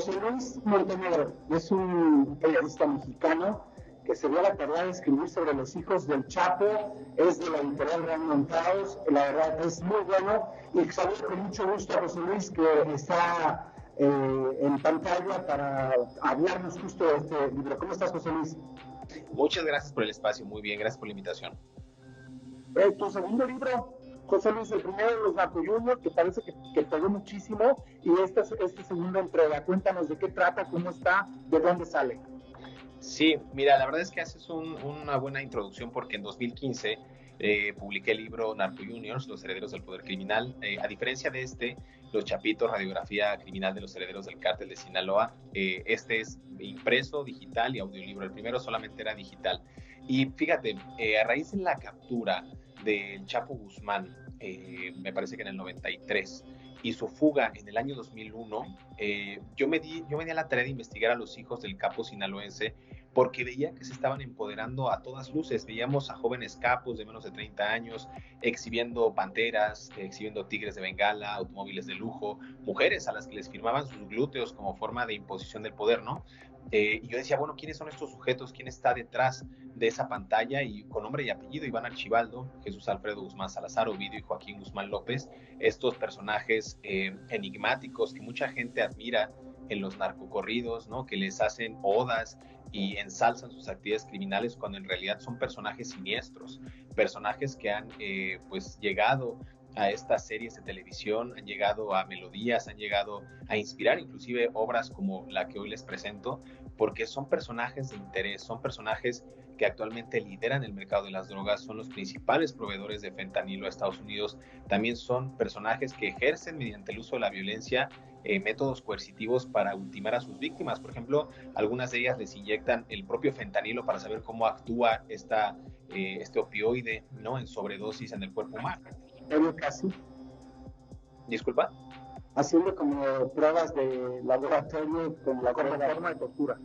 José Luis Montenegro es un periodista mexicano que se dio la tarea de escribir sobre los hijos del Chapo, es de la editorial Random House, la verdad es muy bueno y saludo con mucho gusto a José Luis que está en pantalla para hablarnos justo de este libro. ¿Cómo estás, José Luis? Muchas gracias por el espacio, muy bien, gracias por la invitación. Tu segundo libro, José Luis, el primero de los Naco Juniors, que parece que pegó muchísimo, y este segundo entrega. Cuéntanos de qué trata, cómo está, de dónde sale. Sí, mira, la verdad es que haces una buena introducción porque en 2015 publiqué el libro Narco Juniors, Los Herederos del Poder Criminal. A diferencia de Los Chapitos, Radiografía Criminal de los Herederos del Cártel de Sinaloa, este es impreso, digital y audiolibro. El primero solamente era digital. Y fíjate, a raíz de la captura del Chapo Guzmán, me parece que en el 93, y su fuga en el año 2001, yo me di a la tarea de investigar a los hijos del capo sinaloense porque veía que se estaban empoderando a todas luces. Veíamos a jóvenes capos de menos de 30 años exhibiendo panteras, exhibiendo tigres de Bengala, automóviles de lujo, mujeres a las que les firmaban sus glúteos como forma de imposición del poder, ¿no? Y yo decía, bueno, ¿quiénes son estos sujetos? ¿Quién está detrás de esa pantalla? Y con nombre y apellido, Iván Archibaldo, Jesús Alfredo Guzmán Salazar, Ovidio y Joaquín Guzmán López, estos personajes enigmáticos que mucha gente admira en los narcocorridos, ¿no? Que les hacen odas y ensalzan sus actividades criminales cuando en realidad son personajes siniestros, personajes que han pues llegado a estas series de televisión, han llegado a melodías, han llegado a inspirar inclusive obras como la que hoy les presento, porque son personajes de interés, son personajes que actualmente lideran el mercado de las drogas, son los principales proveedores de fentanilo a Estados Unidos, también son personajes que ejercen mediante el uso de la violencia métodos coercitivos para ultimar a sus víctimas. Por ejemplo, algunas de ellas les inyectan el propio fentanilo para saber cómo actúa este opioide, ¿no? En sobredosis en el cuerpo humano. Casi Disculpa. haciendo como pruebas de laboratorio con la forma de tortura.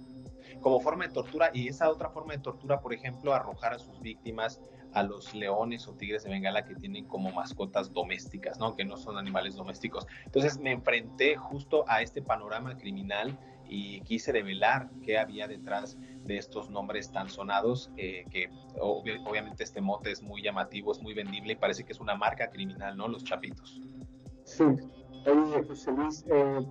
Como forma de tortura, y esa otra forma de tortura, por ejemplo, arrojar a sus víctimas a los leones o tigres de Bengala que tienen como mascotas domésticas, ¿no? Que no son animales domésticos. Entonces me enfrenté justo a este panorama criminal y quise revelar qué había detrás de estos nombres tan sonados, que obviamente este mote es muy llamativo, es muy vendible y parece que es una marca criminal, ¿no? Los Chapitos. Sí. Oye, José Luis,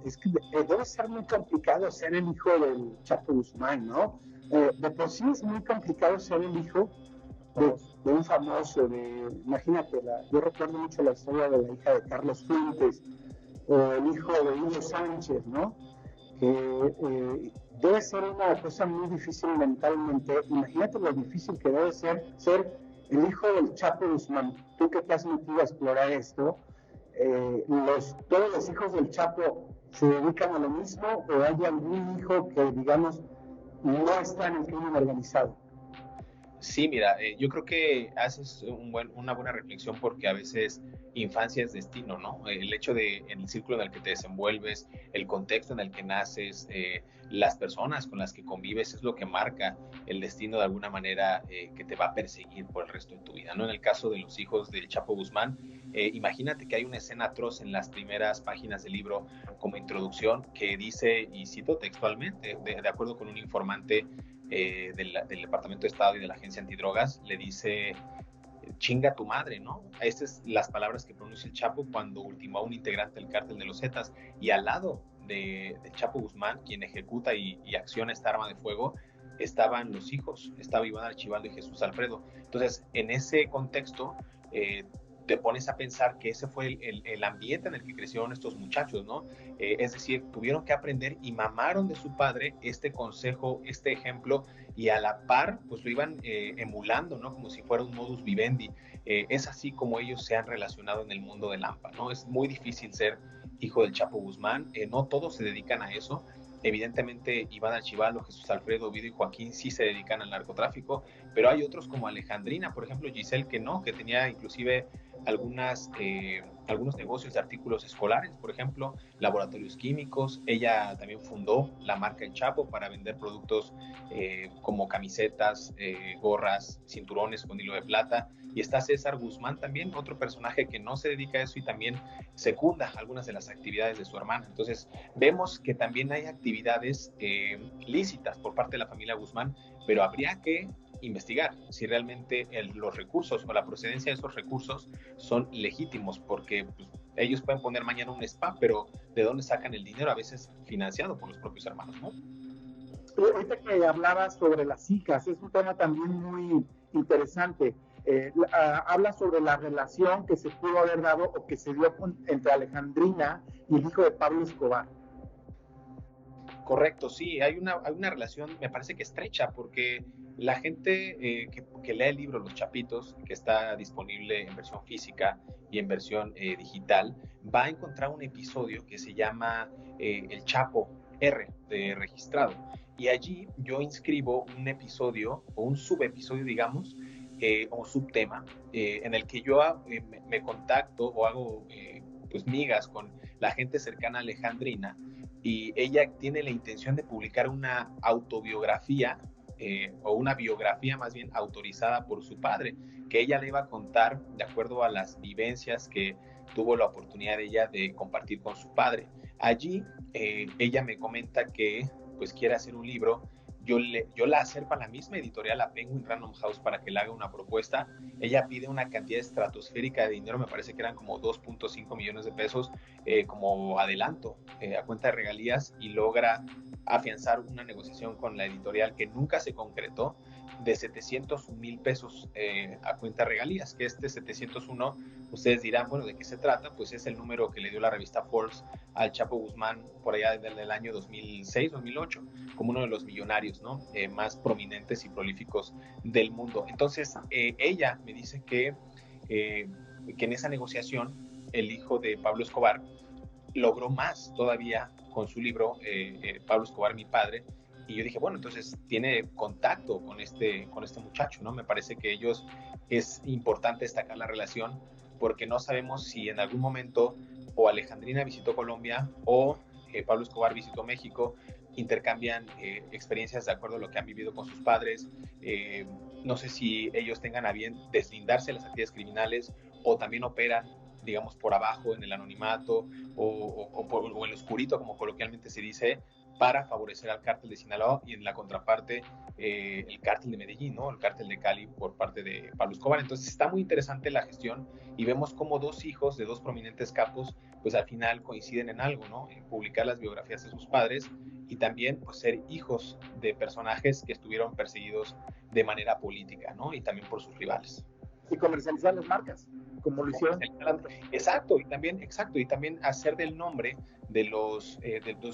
es que debe ser muy complicado ser el hijo del Chapo Guzmán, ¿no? De por sí es muy complicado ser el hijo de un famoso, imagínate, yo recuerdo mucho la historia de la hija de Carlos Fuentes, o el hijo de Hugo Sánchez, ¿no? Que debe ser una cosa muy difícil mentalmente. Imagínate lo difícil que debe ser el hijo del Chapo Guzmán. Tú que te has metido a explorar esto, todos los hijos del Chapo se dedican a lo mismo o hay algún hijo que, digamos, no está en el crimen organizado. Sí, mira, yo creo que haces una buena reflexión porque a veces infancia es destino, ¿no? El hecho de en el círculo en el que te desenvuelves, el contexto en el que naces, las personas con las que convives es lo que marca el destino de alguna manera que te va a perseguir por el resto de tu vida, ¿no? En el caso de los hijos del Chapo Guzmán, imagínate que hay una escena atroz en las primeras páginas del libro como introducción que dice, y cito textualmente, de acuerdo con un informante del Departamento de Estado y de la Agencia Antidrogas, le dice, chinga tu madre, ¿no? Estas son las palabras que pronuncia el Chapo cuando ultimó a un integrante del cártel de los Zetas. Y al lado del Chapo Guzmán, quien ejecuta y acciona esta arma de fuego, estaban los hijos, estaba Iván Archibaldo y Jesús Alfredo. Entonces, en ese contexto, te pones a pensar que ese fue el ambiente en el que crecieron estos muchachos, ¿no? Es decir, tuvieron que aprender y mamaron de su padre este consejo, este ejemplo, y a la par, pues lo iban emulando, ¿no? Como si fuera un modus vivendi. Es así como ellos se han relacionado en el mundo del AMPA, ¿no? Es muy difícil ser hijo del Chapo Guzmán, no todos se dedican a eso. Evidentemente, Iván Archibaldo, Jesús Alfredo, Ovidio y Joaquín sí se dedican al narcotráfico, pero hay otros como Alejandrina, por ejemplo, Giselle, que no, que tenía inclusive algunos negocios de artículos escolares, por ejemplo, laboratorios químicos. Ella también fundó la marca El Chapo para vender productos como camisetas, gorras, cinturones con hilo de plata. y está César Guzmán también, otro personaje que no se dedica a eso y también secunda algunas de las actividades de su hermana. Entonces vemos que también hay actividades lícitas por parte de la familia Guzmán, pero habría que investigar si realmente los recursos o la procedencia de esos recursos son legítimos, porque pues, ellos pueden poner mañana un spa, pero ¿de dónde sacan el dinero? A veces financiado por los propios hermanos, ¿no? Ahorita que hablabas sobre las hijas, es un tema también muy interesante. Habla sobre la relación que se pudo haber dado o que se dio entre Alejandrina y el hijo de Pablo Escobar. Correcto, sí, hay una relación, me parece que estrecha, porque la gente que lee el libro Los Chapitos, que está disponible en versión física y en versión digital, va a encontrar un episodio que se llama El Chapo R de registrado. Y allí yo inscribo un episodio o un subepisodio, digamos, o subtema, en el que yo me contacto o hago pues migas con la gente cercana a Alejandrina, y ella tiene la intención de publicar una autobiografía o una biografía más bien autorizada por su padre, que ella le iba a contar de acuerdo a las vivencias que tuvo la oportunidad de ella de compartir con su padre. Allí ella me comenta que pues quiere hacer un libro. Yo la acerco a la misma editorial, a Penguin Random House, para que le haga una propuesta. Ella pide una cantidad estratosférica de dinero, me parece que eran como 2.5 millones de pesos como adelanto a cuenta de regalías, y logra afianzar una negociación con la editorial que nunca se concretó, de 701,000 pesos a cuenta de regalías, que este 701, ustedes dirán, bueno, ¿de qué se trata? Pues es el número que le dio la revista Forbes al Chapo Guzmán por allá desde el año 2006-2008, como uno de los millonarios, ¿no? Más prominentes y prolíficos del mundo. Entonces, ella me dice que en esa negociación el hijo de Pablo Escobar logró más todavía con su libro Pablo Escobar, mi padre. Y yo dije, bueno, entonces tiene contacto con este muchacho, ¿no? Me parece que es importante destacar la relación, porque no sabemos si en algún momento o Alejandrina visitó Colombia o Pablo Escobar visitó México, intercambian experiencias de acuerdo a lo que han vivido con sus padres. No sé si ellos tengan a bien deslindarse de las actividades criminales o también operan, digamos, por abajo en el anonimato o el oscurito, como coloquialmente se dice, para favorecer al cártel de Sinaloa, y en la contraparte el cártel de Medellín, ¿no? El cártel de Cali por parte de Pablo Escobar. Entonces está muy interesante la gestión, y vemos como dos hijos de dos prominentes capos pues al final coinciden en algo, ¿no? En publicar las biografías de sus padres, y también pues ser hijos de personajes que estuvieron perseguidos de manera política, ¿no? Y también por sus rivales. Y comercializar las marcas, como lo hicieron. Exacto, y también hacer del nombre de los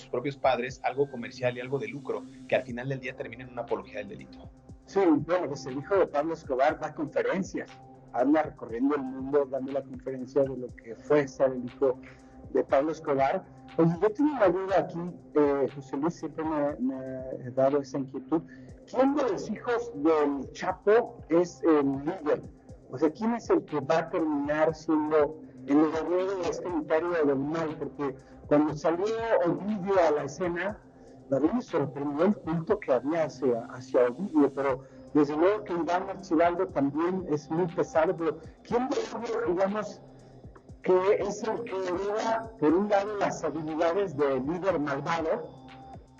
propios padres algo comercial y algo de lucro, que al final del día termina en una apología del delito. Sí, bueno, pues el hijo de Pablo Escobar da conferencias, anda recorriendo el mundo dando la conferencia de lo que fue ser el hijo de Pablo Escobar. Oye, yo tengo una duda aquí, José Luis, siempre me ha dado esa inquietud. ¿Quién de los hijos del Chapo es el líder? O sea, ¿quién es el que va a terminar siendo el heredero de este imperio del mal? Porque cuando salió Ovidio a la escena, a mí me sorprendió el culto que había hacia Ovidio, pero desde luego que Iván Archibaldo también es muy pesado, pero ¿quién de ellos, digamos, que es el que hereda, por un lado, las habilidades del líder malvado,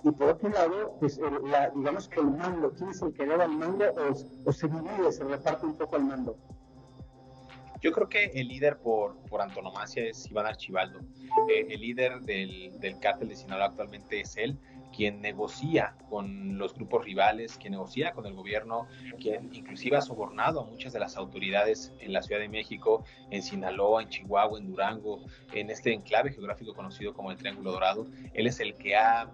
y por otro lado, pues digamos que el mando? ¿Quién es el que hereda el mando o se divide, se reparte un poco el mando? Yo creo que el líder por antonomasia es Iván Archibaldo. El líder del cártel de Sinaloa actualmente es él, quien negocia con los grupos rivales, quien negocia con el gobierno, quien inclusive ha sobornado a muchas de las autoridades en la Ciudad de México, en Sinaloa, en Chihuahua, en Durango, en este enclave geográfico conocido como el Triángulo Dorado. Él es el que ha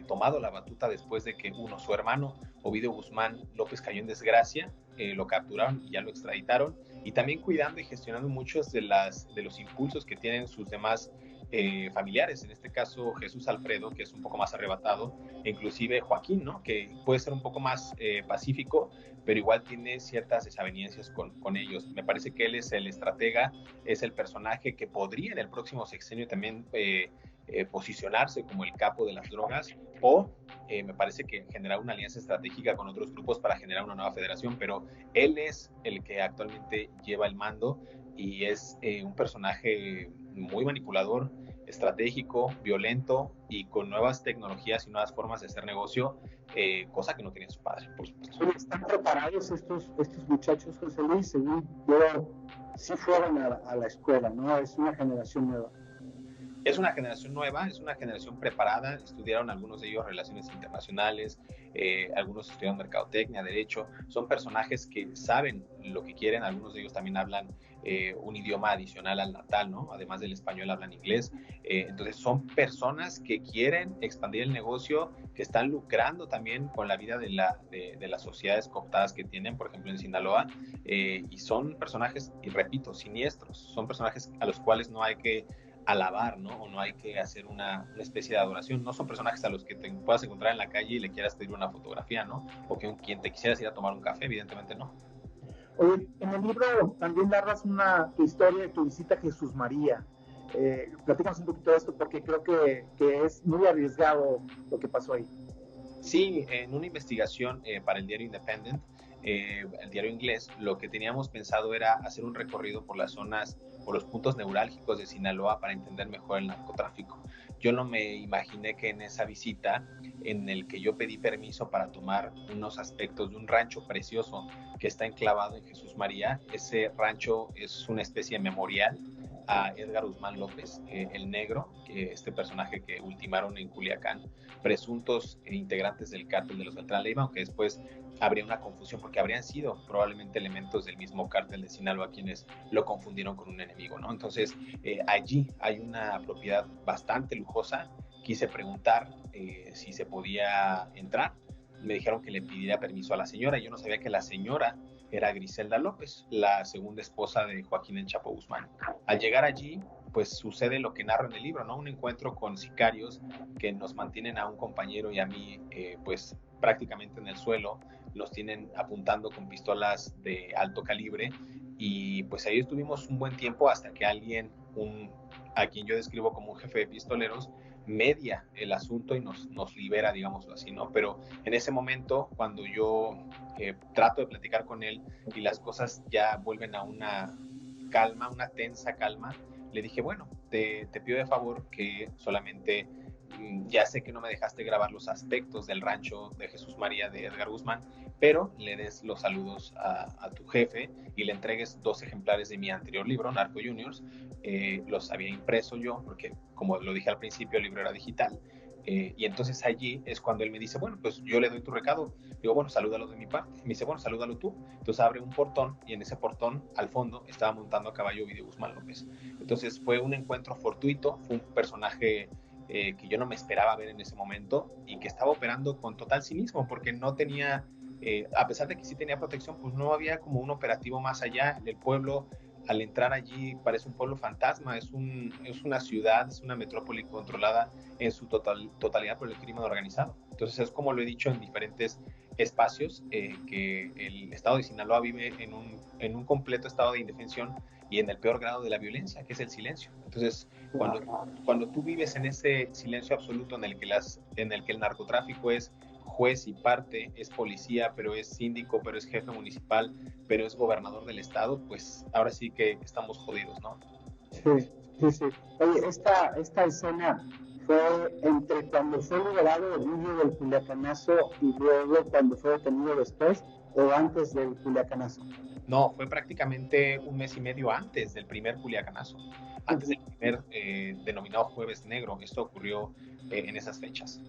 tomado la batuta después de que su hermano, Ovidio Guzmán López, cayó en desgracia. Lo capturaron y ya lo extraditaron, y también cuidando y gestionando muchos de los impulsos que tienen sus demás familiares, en este caso Jesús Alfredo, que es un poco más arrebatado, e inclusive Joaquín, ¿no? Que puede ser un poco más pacífico, pero igual tiene ciertas desavenencias con ellos. Me parece que él es el estratega, es el personaje que podría en el próximo sexenio también posicionarse como el capo de las drogas, o me parece que generar una alianza estratégica con otros grupos para generar una nueva federación, pero él es el que actualmente lleva el mando y es un personaje muy manipulador, estratégico, violento y con nuevas tecnologías y nuevas formas de hacer negocio, cosa que no tenía su padre, por supuesto. ¿Están preparados estos muchachos, José Luis? Según yo, sí fueron a la escuela, ¿no? Es una generación nueva. Es una generación nueva, es una generación preparada, estudiaron algunos de ellos relaciones internacionales, algunos estudiaron mercadotecnia, derecho, son personajes que saben lo que quieren, algunos de ellos también hablan un idioma adicional al natal, ¿no? Además del español hablan inglés, entonces son personas que quieren expandir el negocio, que están lucrando también con la vida de las sociedades cooptadas que tienen, por ejemplo en Sinaloa, y son personajes, y repito, siniestros, son personajes a los cuales no hay que alabar, ¿no? O no hay que hacer una especie de adoración. No son personajes a los que te puedas encontrar en la calle y le quieras pedir una fotografía, ¿no? O que quien te quisieras ir a tomar un café, evidentemente no. Oye, en el libro también narras tu historia de tu visita a Jesús María. Platícanos un poquito de esto porque creo que es muy arriesgado lo que pasó ahí. Sí, en una investigación para el diario Independent, el diario inglés, lo que teníamos pensado era hacer un recorrido por las zonas, por los puntos neurálgicos de Sinaloa para entender mejor el narcotráfico. Yo no me imaginé que en esa visita, en el que yo pedí permiso para tomar unos aspectos de un rancho precioso que está enclavado en Jesús María, ese rancho es una especie de memorial a Edgar Guzmán López, el negro, este personaje que ultimaron en Culiacán, presuntos integrantes del cártel de los Beltrán Leiva, aunque después habría una confusión porque habrían sido probablemente elementos del mismo cártel de Sinaloa quienes lo confundieron con un enemigo, ¿no? Entonces, allí hay una propiedad bastante lujosa. Quise preguntar si se podía entrar. Me dijeron que le pidiera permiso a la señora. Yo no sabía que la señora era Griselda López, la segunda esposa de Joaquín El Chapo Guzmán. Al llegar allí, pues sucede lo que narro en el libro, ¿no? Un encuentro con sicarios que nos mantienen a un compañero y a mí, pues prácticamente en el suelo, nos tienen apuntando con pistolas de alto calibre y pues ahí estuvimos un buen tiempo hasta que alguien, a quien yo describo como un jefe de pistoleros, media el asunto y nos libera, digámoslo así, ¿no? Pero en ese momento, cuando yo trato de platicar con él y las cosas ya vuelven a una calma, una tensa calma, le dije, bueno, te pido de favor que solamente, ya sé que no me dejaste grabar los aspectos del rancho de Jesús María de Edgar Guzmán, pero le des los saludos a tu jefe y le entregues 2 ejemplares de mi anterior libro, Narco Juniors. Los había impreso yo, porque como lo dije al principio, el libro era digital. Y entonces allí es cuando él me dice, bueno, pues yo le doy tu recado. Digo, bueno, salúdalo de mi parte. Me dice, bueno, salúdalo tú. Entonces abre un portón y en ese portón, al fondo, estaba montando a caballo Ovidio Guzmán López. Entonces fue un encuentro fortuito, fue un personaje que yo no me esperaba ver en ese momento y que estaba operando con total cinismo porque no tenía, a pesar de que sí tenía protección, pues no había como un operativo más allá. El pueblo, al entrar allí, parece un pueblo fantasma, es una ciudad, es una metrópoli controlada en su totalidad por el crimen organizado. Entonces es como lo he dicho en diferentes espacios, que el estado de Sinaloa vive en un completo estado de indefensión y en el peor grado de la violencia, que es el silencio. Entonces, cuando tú vives en ese silencio absoluto en el que el narcotráfico es juez y parte, es policía, pero es síndico, pero es jefe municipal, pero es gobernador del estado, pues ahora sí que estamos jodidos, ¿no? Sí, sí, sí. Oye, esta escena fue entre cuando fue liberado el niño del Culiacanazo y luego cuando fue detenido después o antes del Culiacanazo. No, fue prácticamente un mes y medio antes del primer Culiacanazo, antes del primer denominado Jueves Negro. Esto ocurrió en esas fechas.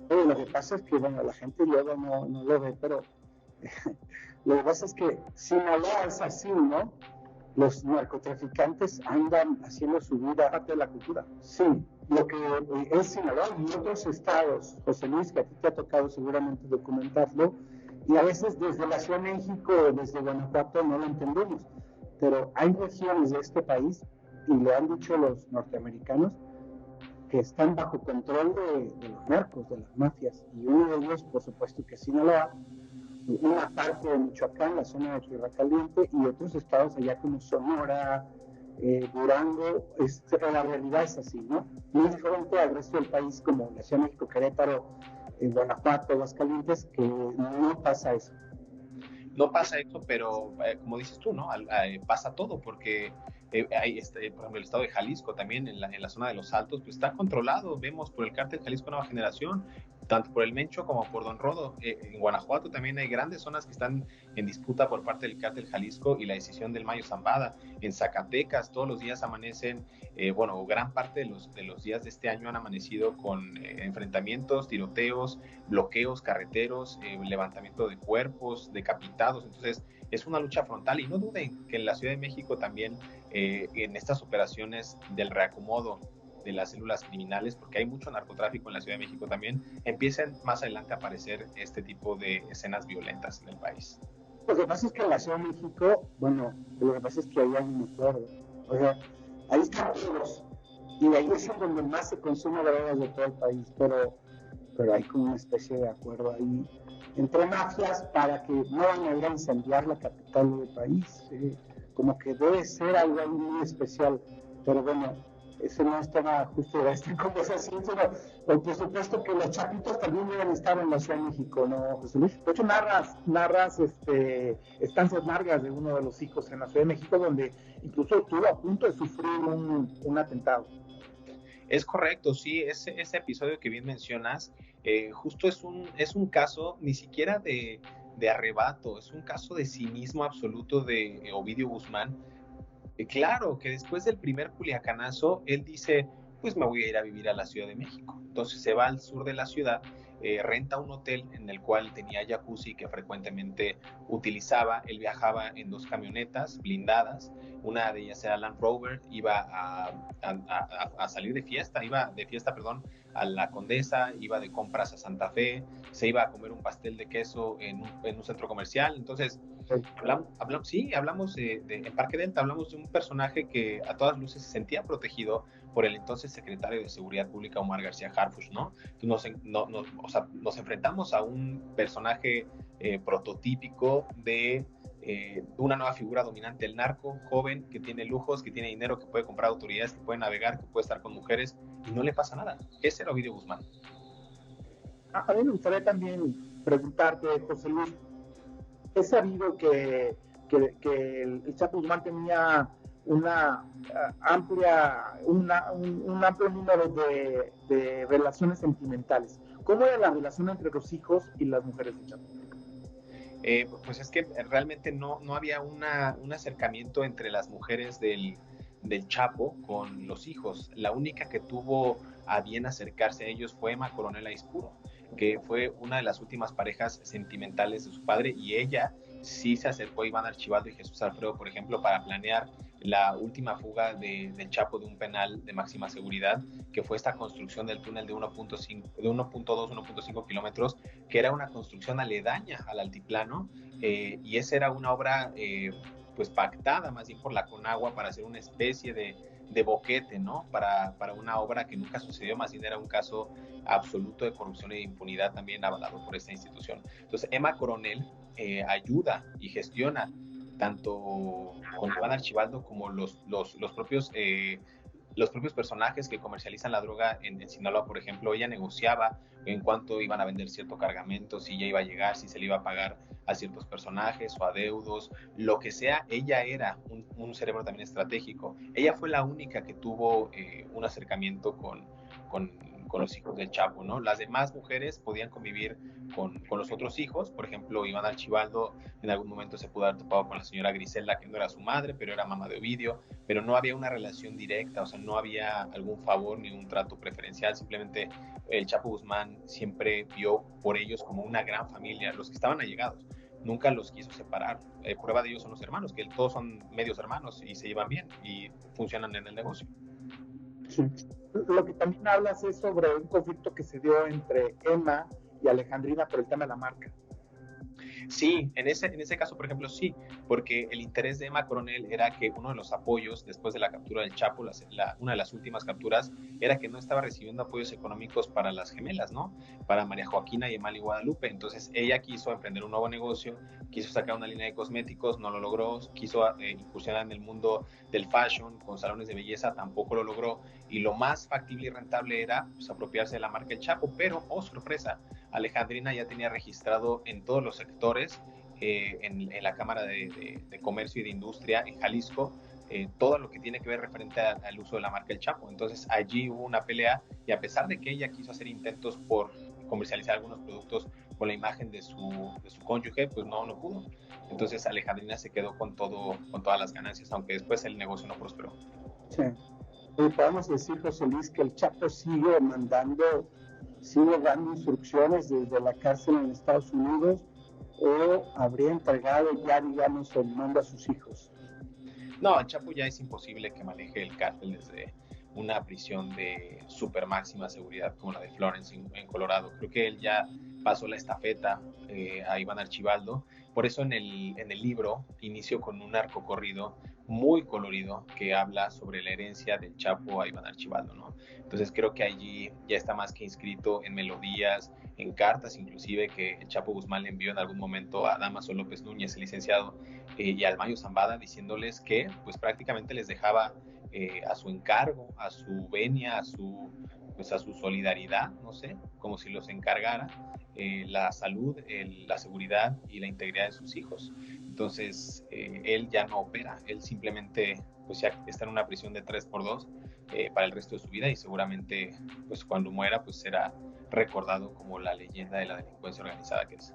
Oye, lo que pasa es que, bueno, la gente luego no lo ve, pero lo que pasa es que Sinaloa es así, ¿no? Los narcotraficantes andan haciendo su vida parte de la cultura. Sí, lo que es Sinaloa y otros estados, José Luis, que a ti te ha tocado seguramente documentarlo, y a veces desde la Ciudad de México o desde Guanajuato no lo entendemos, pero hay regiones de este país, y lo han dicho los norteamericanos, que están bajo control de los narcos, de las mafias, y uno de ellos, por supuesto, que es Sinaloa, una parte de Michoacán, la zona de Tierra Caliente, y otros estados allá como Sonora, Durango. La realidad es así, ¿no? Muy diferente al resto del país, como la Ciudad de México, Querétaro, en Guanajuato, Aguascalientes, que no pasa eso. No pasa eso, pero como dices tú, ¿no? Pasa todo, porque hay, por ejemplo, el estado de Jalisco también, en la zona de los Altos, pues está controlado, vemos por el cártel Jalisco Nueva Generación, tanto por el Mencho como por Don Rodo. En Guanajuato también hay grandes zonas que están en disputa por parte del cártel Jalisco y la decisión del Mayo Zambada. En Zacatecas todos los días amanecen, bueno, gran parte de los días de este año han amanecido con enfrentamientos, tiroteos, bloqueos carreteros, levantamiento de cuerpos, decapitados. Entonces es una lucha frontal, y no duden que en la Ciudad de México también, en estas operaciones del reacomodo de las células criminales, porque hay mucho narcotráfico en la Ciudad de México también, empiezan más adelante a aparecer este tipo de escenas violentas en el país. Lo que pasa es que en la Ciudad de México, bueno, lo que pasa es que ahí hay un acuerdo. O sea, ahí están todos. Y ahí es donde más se consume drogas de todo el país, pero hay como una especie de acuerdo ahí entre mafias para que no van a ir a incendiar la capital del país. Como que debe ser algo ahí muy especial. Pero bueno, eso no estaba justo de esta conversación, pero por supuesto que los chapitos también deben estar en la Ciudad de México, ¿no, José Luis? De hecho, narras estancias largas de uno de los hijos en la Ciudad de México, donde incluso estuvo a punto de sufrir un atentado. Es correcto, sí, ese episodio que bien mencionas, justo es un caso ni siquiera de arrebato, es un caso de cinismo absoluto de Ovidio Guzmán. Claro que después del primer culiacanazo, él dice, pues me voy a ir a vivir a la Ciudad de México. Entonces se va al sur de la ciudad, renta un hotel en el cual tenía jacuzzi que frecuentemente utilizaba. Él viajaba en 2 camionetas blindadas, una de ellas era Land Rover, iba a salir de fiesta, perdón, a la Condesa, iba de compras a Santa Fe, se iba a comer un pastel de queso en un centro comercial. Entonces, hablamos en Parque Delta, hablamos de un personaje que a todas luces se sentía protegido por el entonces secretario de Seguridad Pública, Omar García Harfuch, ¿no? Nos enfrentamos a un personaje prototípico de una nueva figura dominante, el narco, joven, que tiene lujos, que tiene dinero, que puede comprar autoridades, que puede navegar, que puede estar con mujeres, y no le pasa nada. Ese era Ovidio Guzmán. A mí me gustaría también preguntarte, José Luis, he sabido que el Chapo Guzmán tenía un amplio número de relaciones sentimentales. ¿Cómo era la relación entre los hijos y las mujeres de Chapo? Pues es que realmente no había un acercamiento entre las mujeres del Chapo con los hijos. La única que tuvo a bien acercarse a ellos fue Emma Coronel Aispuro, que fue una de las últimas parejas sentimentales de su padre, y ella sí se acercó a Iván Archibaldo y Jesús Alfredo, por ejemplo, para planear la última fuga del Chapo de un penal de máxima seguridad, que fue esta construcción del túnel de 1.2, 1.5 kilómetros, que era una construcción aledaña al altiplano, y esa era una obra pues pactada más bien por la Conagua para hacer una especie de boquete, ¿no? Para una obra que nunca sucedió, más bien era un caso absoluto de corrupción e de impunidad también avalado por esta institución. Entonces, Emma Coronel ayuda y gestiona tanto con Iván Archibaldo como los propios personajes que comercializan la droga en Sinaloa. Por ejemplo, ella negociaba en cuánto iban a vender cierto cargamento, si ya iba a llegar, si se le iba a pagar a ciertos personajes o a deudos, lo que sea. Ella era un cerebro también estratégico. Ella fue la única que tuvo un acercamiento con los hijos del Chapo, ¿no? Las demás mujeres podían convivir con los otros hijos. Por ejemplo, Iván Archibaldo en algún momento se pudo haber topado con la señora Griselda, que no era su madre, pero era mamá de Ovidio, pero no había una relación directa, o sea, no había algún favor ni un trato preferencial. Simplemente el Chapo Guzmán siempre vio por ellos como una gran familia, los que estaban allegados. Nunca los quiso separar. Prueba de ello son los hermanos, que todos son medios hermanos y se llevan bien y funcionan en el negocio. Sí. Lo que también hablas es sobre un conflicto que se dio entre Emma y Alejandrina por el tema de la marca. Sí, en ese caso, por ejemplo, sí, porque el interés de Emma Coronel era que uno de los apoyos después de la captura del Chapo, una de las últimas capturas, era que no estaba recibiendo apoyos económicos para las gemelas, ¿no? Para María Joaquina y Emali Guadalupe. Entonces ella quiso emprender un nuevo negocio, quiso sacar una línea de cosméticos, no lo logró, quiso incursionar en el mundo del fashion con salones de belleza, tampoco lo logró, y lo más factible y rentable era pues apropiarse de la marca El Chapo. Pero, oh sorpresa, Alejandrina ya tenía registrado en todos los sectores, en la Cámara de Comercio y de Industria en Jalisco, todo lo que tiene que ver referente al uso de la marca El Chapo. Entonces allí hubo una pelea y a pesar de que ella quiso hacer intentos por comercializar algunos productos con la imagen de su cónyuge, pues no pudo. Entonces Alejandrina se quedó con todas las ganancias, aunque después el negocio no prosperó. Sí. Podemos decir, José Luis, que el Chapo sigue dando instrucciones desde la cárcel en Estados Unidos, o habría entregado ya, digamos, el mando a sus hijos. No, el Chapo ya es imposible que maneje el cártel desde una prisión de super máxima seguridad como la de Florence en Colorado. Creo que él ya pasó la estafeta a Iván Archibaldo. Por eso en el libro inicio con un narcocorrido muy colorido que habla sobre la herencia del Chapo a Iván Archibaldo, ¿no? Entonces creo que allí ya está más que inscrito en melodías, en cartas inclusive que el Chapo Guzmán le envió en algún momento a Dámaso López Núñez, el licenciado, y al Mayo Zambada, diciéndoles que pues prácticamente les dejaba a su encargo, a su venia, a su solidaridad, no sé, como si los encargara la salud, la seguridad y la integridad de sus hijos. Entonces, él ya no opera, él simplemente pues ya está en una prisión de 3x2 para el resto de su vida y seguramente pues cuando muera pues será recordado como la leyenda de la delincuencia organizada que es.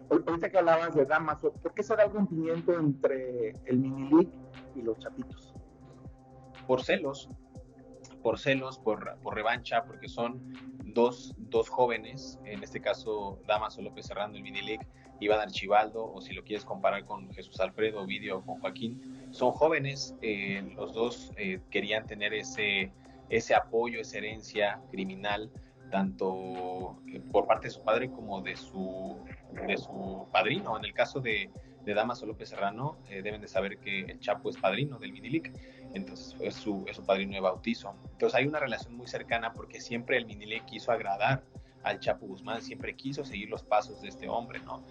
Ahorita que hablabas de Damaso, ¿por qué se da el rompimiento entre el Minilic y los Chapitos? Por celos, por revancha, porque son dos jóvenes, en este caso Dámaso López Serrano, el Minilic, Iván Archibaldo, o si lo quieres comparar con Jesús Alfredo, Ovidio o con Joaquín, son jóvenes, los dos querían tener ese apoyo, esa herencia criminal, tanto por parte de su padre como de su padrino. En el caso de Dámaso López Serrano, deben de saber que el Chapo es padrino del Minilic, entonces es su padrino de bautizo. Entonces hay una relación muy cercana porque siempre el Minilic quiso agradar al Chapo Guzmán, siempre quiso seguir los pasos de este hombre, ¿no?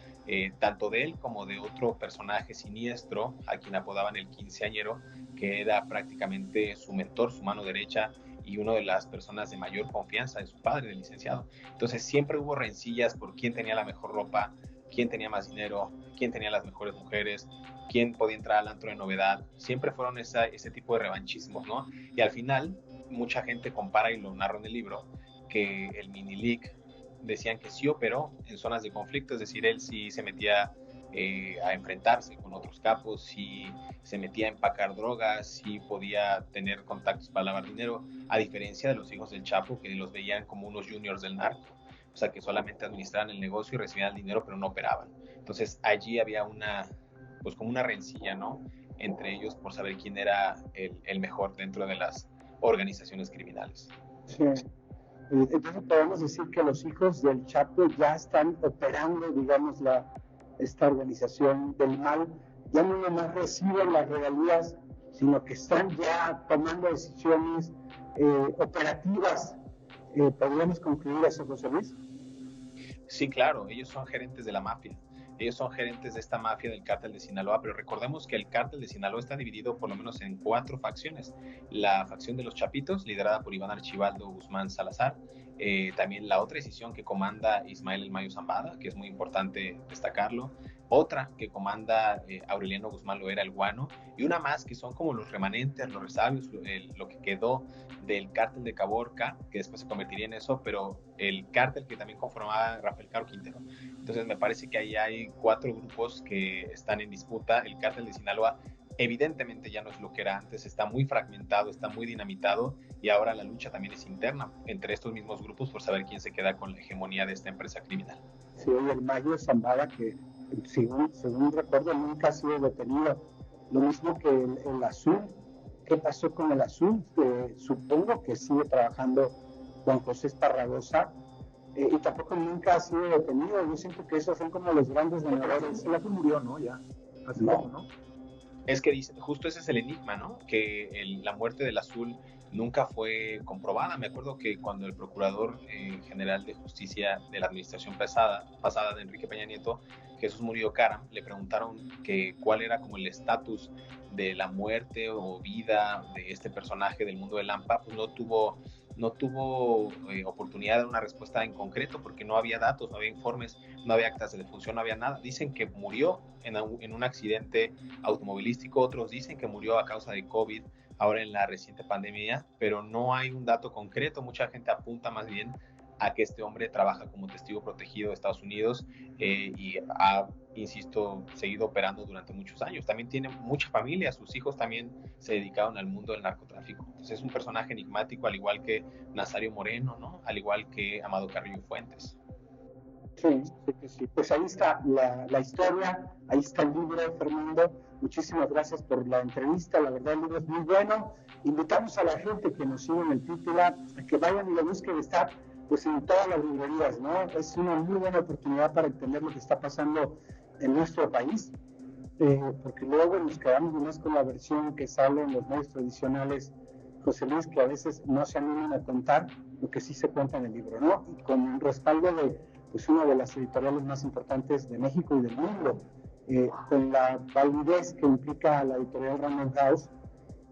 Tanto de él como de otro personaje siniestro, a quien apodaban el quinceañero, que era prácticamente su mentor, su mano derecha, y una de las personas de mayor confianza de su padre, del licenciado. Entonces siempre hubo rencillas por quién tenía la mejor ropa, quién tenía más dinero, quién tenía las mejores mujeres, quién podía entrar al antro de novedad. Siempre fueron ese tipo de revanchismos, ¿no? Y al final, mucha gente compara, y lo narro en el libro, que el Minilic decían que sí operó en zonas de conflicto, es decir, él sí se metía a enfrentarse con otros capos, sí se metía a empacar drogas, sí podía tener contactos para lavar dinero, a diferencia de los hijos del Chapo, que los veían como unos juniors del narco, o sea, que solamente administraban el negocio y recibían el dinero, pero no operaban. Entonces allí había pues como una rencilla, ¿no?, entre ellos por saber quién era el mejor dentro de las organizaciones criminales. Sí. Entonces podemos decir que los hijos del Chapo ya están operando, digamos, esta organización del mal, ya no nomás reciben las regalías, sino que están ya tomando decisiones operativas. ¿Podríamos concluir eso, José Luis? Sí, claro, ellos son gerentes de la mafia. Ellos son gerentes de esta mafia del cártel de Sinaloa, pero recordemos que el cártel de Sinaloa está dividido por lo menos en 4 facciones. La facción de los Chapitos, liderada por Iván Archibaldo Guzmán Salazar, también la otra decisión que comanda Ismael El Mayo Zambada, que es muy importante destacarlo, otra que comanda Aureliano Guzmán Loera, el Guano, y una más que son como los remanentes, los resabios, lo que quedó del cártel de Caborca, que después se convertiría en eso, pero el cártel que también conformaba Rafael Caro Quintero. Entonces me parece que ahí hay 4 grupos que están en disputa. El cártel de Sinaloa evidentemente ya no es lo que era antes, está muy fragmentado, está muy dinamitado, y ahora la lucha también es interna entre estos mismos grupos por saber quién se queda con la hegemonía de esta empresa criminal. Sí, el Mayo Zambada, que según recuerdo nunca ha sido detenido, lo mismo que el Azul. ¿Qué pasó con el Azul? Supongo que sigue trabajando Juan José Esparragosa, y tampoco nunca ha sido detenido. Yo siento que esos son como los grandes ganadores. El Azul murió, ¿no? Ya, hace poco, ¿no? Es que justo ese es el enigma, ¿no? Que la muerte del Azul nunca fue comprobada. Me acuerdo que cuando el Procurador General de Justicia de la administración pasada de Enrique Peña Nieto, Jesús Murillo Caram, le preguntaron que cuál era como el estatus de la muerte o vida de este personaje del mundo de Lampa, pues no no tuvo oportunidad de dar una respuesta en concreto porque no había datos, no había informes, no había actas de defunción, no había nada. Dicen que murió en un accidente automovilístico, otros dicen que murió a causa de COVID ahora en la reciente pandemia, pero no hay un dato concreto. Mucha gente apunta más bien a que este hombre trabaja como testigo protegido de Estados Unidos y ha, insisto, seguido operando durante muchos años. También tiene mucha familia, sus hijos también se dedicaron al mundo del narcotráfico. Entonces es un personaje enigmático, al igual que Nazario Moreno, ¿no? Al igual que Amado Carrillo Fuentes. Sí, sí. Pues ahí está la historia, ahí está el libro, Fernando. Muchísimas gracias por la entrevista, la verdad el libro es muy bueno. Invitamos a la gente que nos sigue en el titular a que vayan y lo busquen, está pues en todas las librerías, ¿no? Es una muy buena oportunidad para entender lo que está pasando en nuestro país, porque luego nos quedamos más con la versión que sale en los medios tradicionales, José Luis, que a veces no se animan a contar lo que sí se cuenta en el libro, ¿no? Y con respaldo de pues una de las editoriales más importantes de México y del mundo, con la validez que implica la editorial Random House,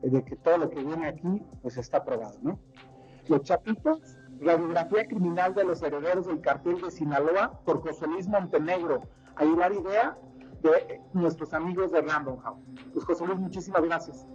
de que todo lo que viene aquí pues está aprobado, ¿no? Los Chapitos, radiografía criminal de los herederos del cartel de Sinaloa por José Luis Montenegro, Aguilar Idea, de nuestros amigos de Random House. Pues José Luis, muchísimas gracias.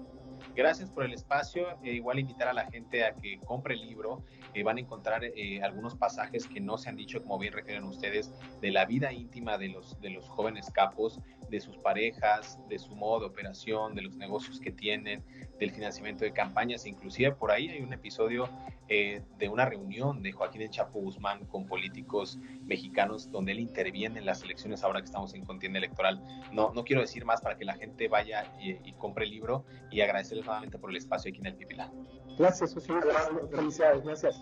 Gracias por el espacio. Igual invitar a la gente a que compre el libro. Van a encontrar algunos pasajes que no se han dicho, como bien refieren ustedes, de la vida íntima de los jóvenes capos, de sus parejas, de su modo de operación, de los negocios que tienen, del financiamiento de campañas. Inclusive por ahí hay un episodio de una reunión de Joaquín El Chapo Guzmán con políticos mexicanos donde él interviene en las elecciones ahora que estamos en contienda electoral. No quiero decir más para que la gente vaya y compre el libro, y agradecerles nuevamente por el espacio aquí en el Pipilán. Gracias, José. Felicidades, gracias.